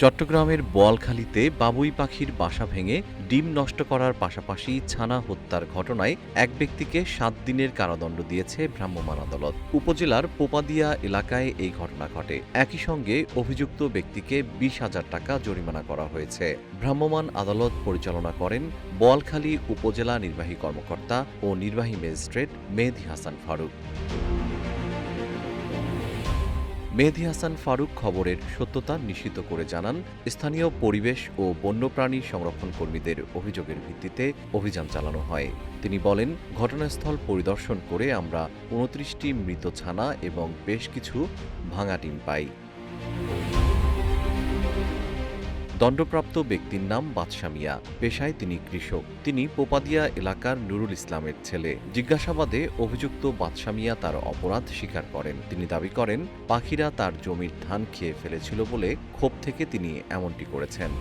চট্টগ্রামের বোয়ালখালীতে বাবুই পাখির বাসা ভেঙে ডিম নষ্ট করার পাশাপাশি ছানা হত্যার ঘটনায় এক ব্যক্তিকে ৭ দিনের কারাদণ্ড দিয়েছে ভ্রাম্যমাণ আদালত। উপজেলার পোপাদিয়া এলাকায় এই ঘটনা ঘটে। একই সঙ্গে অভিযুক্ত ব্যক্তিকে ২০,০০০ টাকা জরিমানা করা হয়েছে। ভ্রাম্যমাণ আদালত পরিচালনা করেন বোয়ালখালী উপজেলা নির্বাহী কর্মকর্তা ও নির্বাহী ম্যাজিস্ট্রেট মেহেদী হাসান ফারুক। মেহেদী হাসান ফারুক খবরের সত্যতা নিশ্চিত করে জানান, স্থানীয় পরিবেশ ও বন্যপ্রাণী সংরক্ষণ কর্মীদের অভিযোগের ভিত্তিতে অভিযান চালানো হয়। তিনি বলেন, ঘটনাস্থল পরিদর্শন করে আমরা ২৯টি মৃত ছানা এবং বেশ কিছু ভাঙা ডিম পাই। দণ্ডপ্রাপ্ত ব্যক্তির নাম বাদশা মিয়া। পেশায় তিনি কৃষক। তিনি পোপাদিয়া এলাকার নুরুল ইসলামের ছেলে। জিজ্ঞাসাবাদে অভিযুক্ত বাদশা মিয়া তার অপরাধ স্বীকার করেন। তিনি দাবি করেন, পাখিরা তার জমির ধান খেয়ে ফেলেছিল বলে ক্ষোভ থেকে তিনি এমনটি করেছেন।